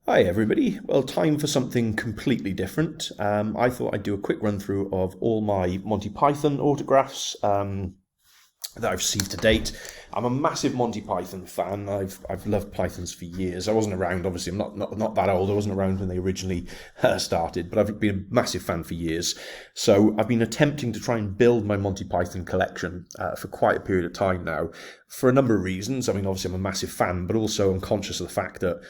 Hi everybody. Well, time for something completely different. I thought I'd do a quick run through of all my Monty Python autographs that I've received to date. I'm a massive Monty Python fan. I've loved Pythons for years. I wasn't around, obviously. I'm not that old. I wasn't around when they originally started, but I've been a massive fan for years. So I've been attempting to try and build my Monty Python collection for quite a period of time now, for a number of reasons. I mean, obviously I'm a massive fan, but also I'm conscious of the fact that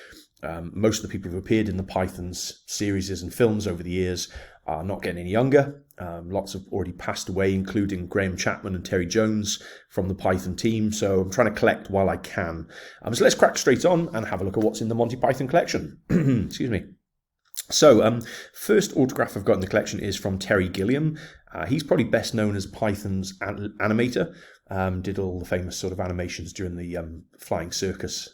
most of the people who've appeared in the Pythons series and films over the years are not getting any younger. Lots have already passed away, including Graham Chapman and Terry Jones from the Python team. So I'm trying to collect while I can. So let's crack straight on and have a look at what's in the Monty Python collection. Excuse me. So, first autograph I've got in the collection is from Terry Gilliam. He's probably best known as Python's animator. Did all the famous sort of animations during the Flying Circus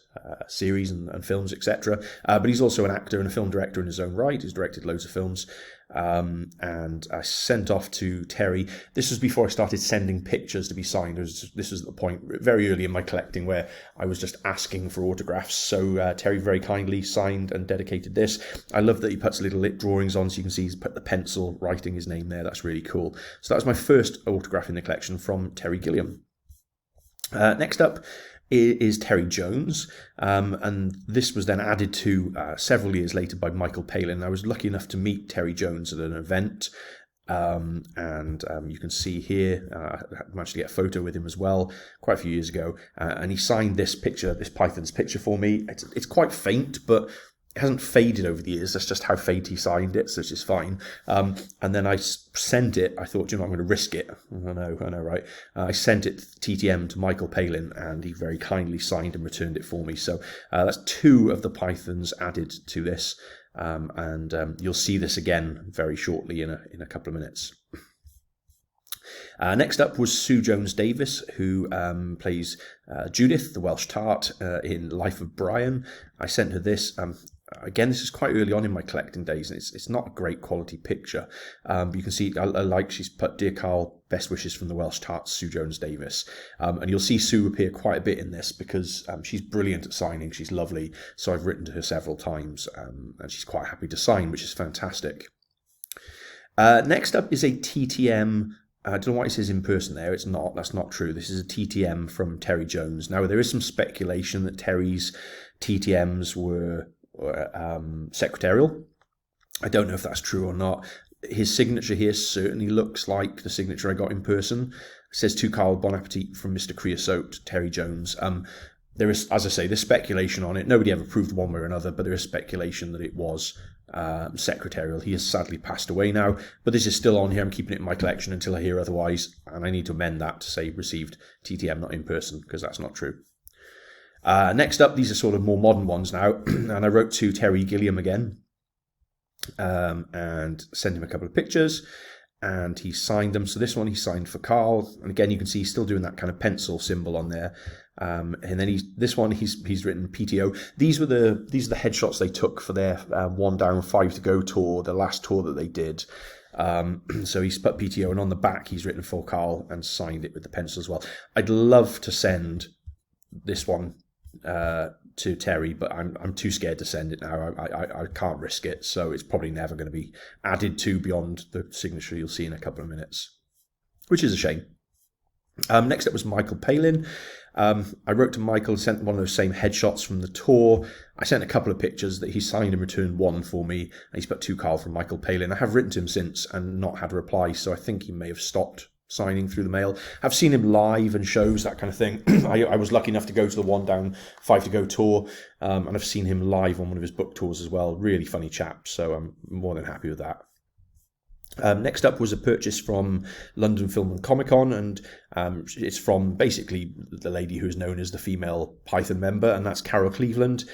series and films, etc. But he's also an actor and a film director in his own right. He's directed loads of films. And I sent off to Terry. This was before I started sending pictures to be signed. This was the point very early in my collecting where I was just asking for autographs. So Terry very kindly signed and dedicated this. I love that he puts little lit drawings on, so you can see he's put the pencil writing his name there. That's really cool. So that was my first autograph in the collection from Terry Gilliam. Next up is Terry Jones, and this was then added to several years later by Michael Palin. I was lucky enough to meet Terry Jones at an event, and you can see here, I managed to get a photo with him as well quite a few years ago, and he signed this picture, this Python's picture for me. It's quite faint, but it hasn't faded over the years. That's just how faint he signed it, so it's just fine. And then I sent it. I thought, I'm going to risk it. I know, right? I sent it TTM to Michael Palin, and he very kindly signed and returned it for me. So that's two of the Pythons added to this, and you'll see this again very shortly in a couple of minutes. Next up was Sue Jones-Davis, who plays Judith, the Welsh tart, in Life of Brian. I sent her this. Again, this is quite early on in my collecting days, and it's not a great quality picture. But you can see, I like she's put, "Dear Carl, best wishes from the Welsh tart, Sue Jones-Davis." And you'll see Sue appear quite a bit in this because she's brilliant at signing. She's lovely. So I've written to her several times, and she's quite happy to sign, which is fantastic. Next up is a TTM. I don't know why it says in person there. It's not. That's not true. This is a TTM from Terry Jones. Now, there is some speculation that Terry's TTMs were secretarial. I don't know if that's true or not. His signature here certainly looks like the signature I got in person. It says, "To Carl, bon appetit from Mr. Creosote, Terry Jones." There is, as I say, there's speculation on it. Nobody ever proved one way or another, but there is speculation that it was secretarial. He has sadly passed away now, but this is still on here. I'm keeping it in my collection until I hear otherwise, and I need to amend that to say received TTM, not in person, because that's not true. Next up, these are sort of more modern ones now, and I wrote to Terry Gilliam again and sent him a couple of pictures, and he signed them. So this one he signed for Carl, and again you can see he's still doing that kind of pencil symbol on there. And then this one he's written PTO. These are the headshots they took for their 1 Down 5 to Go tour, the last tour that they did. So he's put PTO, and on the back he's written for Carl and signed it with the pencil as well. I'd love to send this one to Terry, but I'm too scared to send it now. I can't risk it, so it's probably never going to be added to beyond the signature you'll see in a couple of minutes, which is a shame. Next up was Michael Palin. I wrote to Michael, sent one of those same headshots from the tour. I sent a couple of pictures that he signed and returned one for me, and he's put "To Carl" from Michael Palin. I have written to him since and not had a reply, so I think he may have stopped signing through the mail. I've seen him live and shows, that kind of thing. I was lucky enough to go to the 1 Down 5 to Go tour, and I've seen him live on one of his book tours as well. Really funny chap, so I'm more than happy with that. Next up was a purchase from London Film and Comic Con, and it's from basically the lady who is known as the female Python member, and that's Carol Cleveland.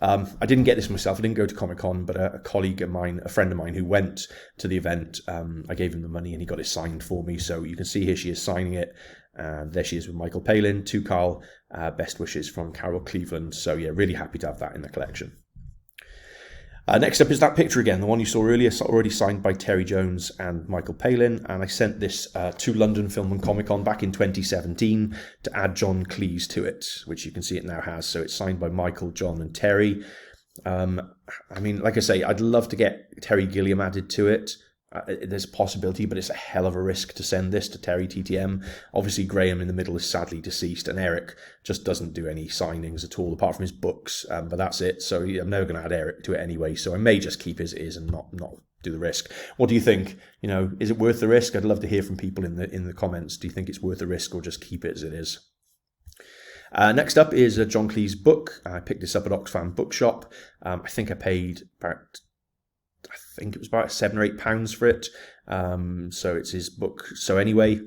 I didn't get this myself. I didn't go to Comic Con, but a colleague of mine, a friend of mine who went to the event, I gave him the money and he got it signed for me. So you can see here she is signing it, and there she is with Michael Palin. "To Carl, best wishes from Carol Cleveland." So yeah, really happy to have that in the collection. Next up is that picture again, the one you saw earlier, already signed by Terry Jones and Michael Palin, and I sent this to London Film and Comic Con back in 2017 to add John Cleese to it, which you can see it now has. So it's signed by Michael, John and Terry. I mean, like I say, I'd love to get Terry Gilliam added to it. There's a possibility, but it's a hell of a risk to send this to Terry TTM. Obviously, Graham in the middle is sadly deceased, and Eric just doesn't do any signings at all, apart from his books, but that's it. So I'm never going to add Eric to it anyway, so I may just keep as it is and not do the risk. What do you think? You know, is it worth the risk? I'd love to hear from people in the comments. Do you think it's worth the risk, or just keep it as it is? Next up is John Cleese's book. I picked this up at Oxfam Bookshop. I think I paid it was about £7 or £8 for it. So it's his book. So anyway,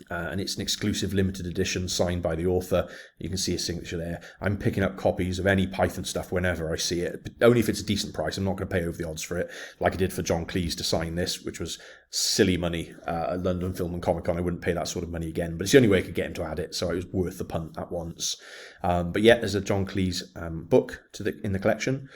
and it's an exclusive limited edition signed by the author. You can see his signature there. I'm picking up copies of any Python stuff whenever I see it, but only if it's a decent price. I'm not going to pay over the odds for it, like I did for John Cleese to sign this, which was silly money at London Film and Comic Con. I wouldn't pay that sort of money again, but it's the only way I could get him to add it, so it was worth the punt at once. But yeah, there's a John Cleese book in the collection.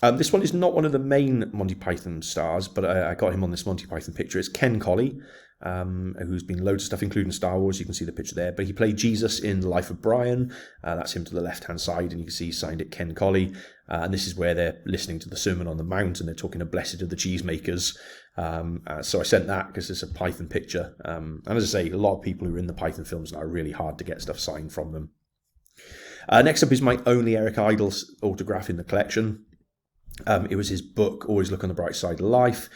This one is not one of the main Monty Python stars, but I got him on this Monty Python picture. It's Ken Colley, who's been loads of stuff, including Star Wars. You can see the picture there. But he played Jesus in The Life of Brian. That's him to the left-hand side, and you can see he signed it Ken Colley. And this is where they're listening to the Sermon on the Mount, and they're talking of Blessed are the Cheesemakers. So I sent that because it's a Python picture. And as I say, a lot of people who are in the Python films now are really hard to get stuff signed from them. Next up is my only Eric Idle's autograph in the collection. It was his book, Always Look on the Bright Side of Life.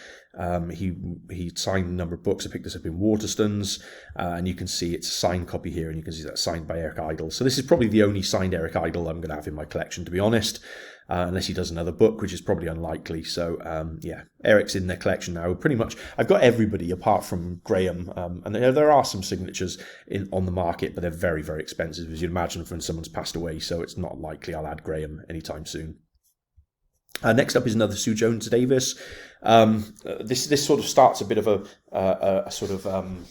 He signed a number of books. I picked this up in Waterstones, and you can see it's a signed copy here, and you can see that's signed by Eric Idle. So this is probably the only signed Eric Idle I'm going to have in my collection, to be honest, unless he does another book, which is probably unlikely. So yeah, Eric's in the collection now. Pretty much, I've got everybody apart from Graham, and there are some signatures on the market, but they're very, very expensive, as you'd imagine, when someone's passed away. So it's not likely I'll add Graham anytime soon. Next up is another Sue Jones-Davis. This sort of starts a bit of a sort of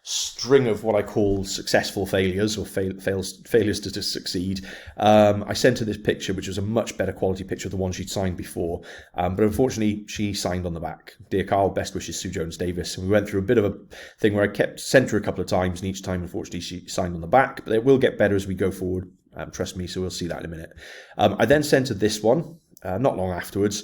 string of what I call successful failures, or failures to succeed. I sent her this picture, which was a much better quality picture of the one she'd signed before, but unfortunately she signed on the back, "Dear Carl, best wishes, Sue Jones-Davis." And we went through a bit of a thing where I sent her a couple of times, and each time unfortunately she signed on the back, but it will get better as we go forward, trust me, so we'll see that in a minute. I then sent her this one, not long afterwards,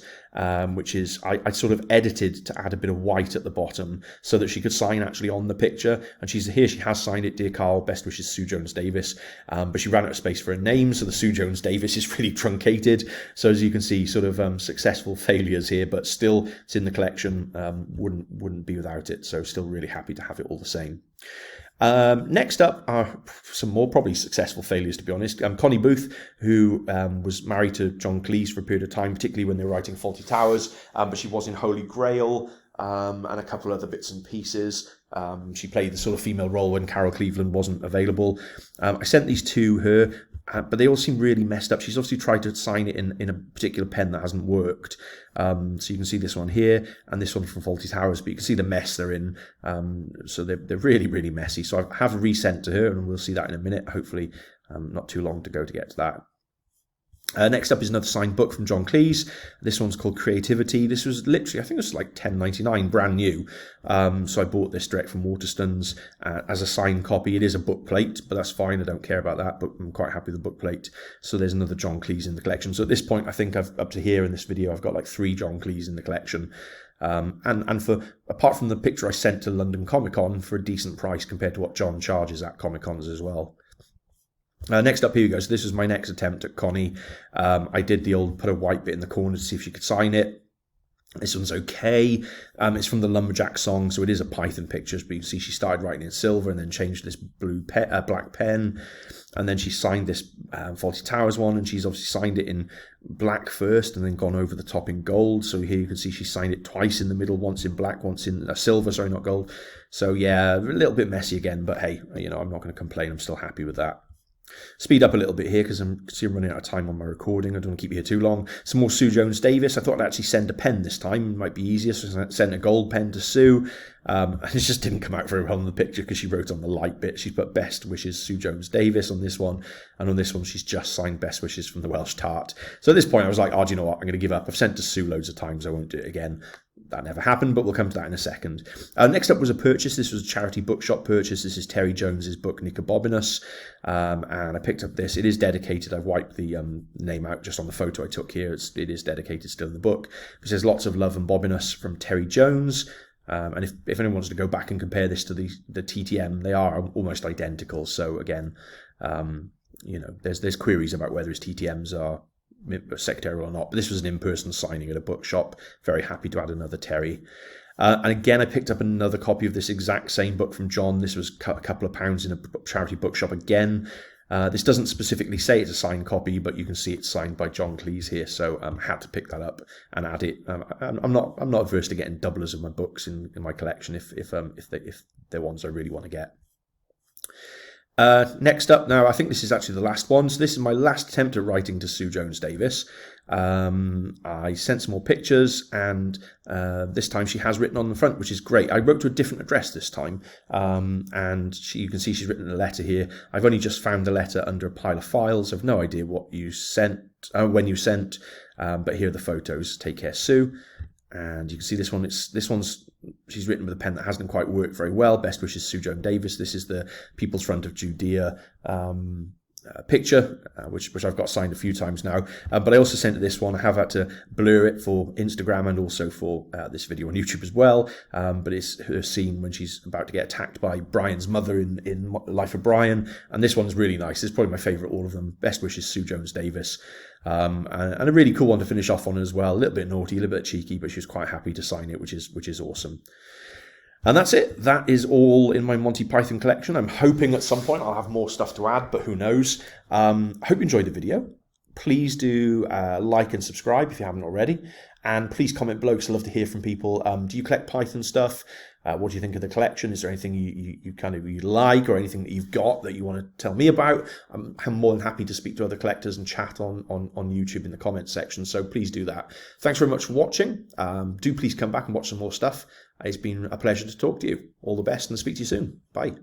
which is I sort of edited to add a bit of white at the bottom so that she could sign actually on the picture. And she has signed it, "Dear Carl, best wishes, Sue Jones-Davis." But she ran out of space for a name, so the Sue Jones-Davis is really truncated. So as you can see, sort of successful failures here, but still it's in the collection. Wouldn't be without it. So still really happy to have it all the same. Next up are some more probably successful failures, to be honest. Connie Booth, who was married to John Cleese for a period of time, particularly when they were writing Fawlty Towers, but she was in Holy Grail and a couple of other bits and pieces. She played the sort of female role when Carol Cleveland wasn't available. I sent these to her, but they all seem really messed up. She's obviously tried to sign it in a particular pen that hasn't worked. So you can see this one here and this one from Fawlty Towers, but you can see the mess they're in. So they're really, really messy. So I have resent to her, and we'll see that in a minute. Hopefully not too long to go to get to that. Next up is another signed book from John Cleese. This one's called Creativity. This was literally, I think it was like $10.99, brand new. So I bought this direct from Waterstones as a signed copy. It is a book plate, but that's fine. I don't care about that, but I'm quite happy with the book plate. So there's another John Cleese in the collection. So at this point, I think up to here in this video, I've got like 3 John Cleese in the collection. And for apart from the picture I sent to London Comic Con for a decent price compared to what John charges at Comic Cons as well. Next up, here we go. So this was my next attempt at Connie. I did the old put a white bit in the corner to see if she could sign it. This one's okay. It's from the Lumberjack song, so it is a Python picture, but you can see she started writing in silver and then changed this black pen. And then she signed this Fawlty Towers one, and she's obviously signed it in black first and then gone over the top in gold. So here you can see she signed it twice in the middle, once in black, once in silver, sorry, not gold. So yeah, a little bit messy again, but hey, I'm not going to complain. I'm still happy with that. Speed up a little bit here because I'm running out of time on my recording. I don't want to keep you here too long. Some more Sue Jones-Davis. I thought I'd actually send a pen this time. It might be easier. So I sent a gold pen to Sue. And it just didn't come out very well in the picture because she wrote on the light bit. She's put best wishes Sue Jones-Davis on this one. And on this one, she's just signed best wishes from the Welsh Tart. So at this point, I was like, do you know what? I'm going to give up. I've sent to Sue loads of times. I won't do it again. That never happened, but we'll come to that in a second. Next up was a purchase. This was a charity bookshop purchase. This is Terry Jones's book, Nicobobinus, and I picked up this. It is dedicated. I've wiped the name out just on the photo I took here. It is dedicated still in the book. It says lots of love and bobbinus from Terry Jones. And if anyone wants to go back and compare this to the TTM, they are almost identical. So again, there's queries about whether his TTMs are secretarial or not, but this was an in-person signing at a bookshop. Very happy to add another Terry. And again, I picked up another copy of this exact same book from John. This was a couple of pounds in a charity bookshop again. This doesn't specifically say it's a signed copy, but you can see it's signed by John Cleese here, so had to pick that up and add it. I'm not averse to getting doublers of my books in my collection if they're ones I really want to get. Next up, now I think this is actually the last one. So this is my last attempt at writing to Sue Jones-Davis. I sent some more pictures, and this time she has written on the front, which is great. I wrote to a different address this time, and you can see she's written a letter here. I've only just found the letter under a pile of files. I've no idea what you sent, when you sent, but here are the photos. Take care, Sue. And you can see this one. She's written with a pen that hasn't quite worked very well. Best wishes, Sue Jones-Davis. This is the People's Front of Judea picture, which I've got signed a few times now. But I also sent her this one. I have had to blur it for Instagram and also for this video on YouTube as well. But it's her scene when she's about to get attacked by Brian's mother in Life of Brian. And this one's really nice. It's probably my favourite of all of them. Best wishes, Sue Jones-Davis. And a really cool one to finish off on as well. A little bit naughty, a little bit cheeky, but she was quite happy to sign it, which is awesome. And that's it. That is all in my Monty Python collection. I'm hoping at some point I'll have more stuff to add, but who knows. I hope you enjoyed the video. Please do like and subscribe if you haven't already. And please comment below because I love to hear from people. Do you collect Python stuff? What do you think of the collection? Is there anything you like, or anything that you've got that you want to tell me about? I'm more than happy to speak to other collectors and chat on YouTube in the comments section. So please do that. Thanks very much for watching. Do please come back and watch some more stuff. It's been a pleasure to talk to you. All the best and speak to you soon. Bye.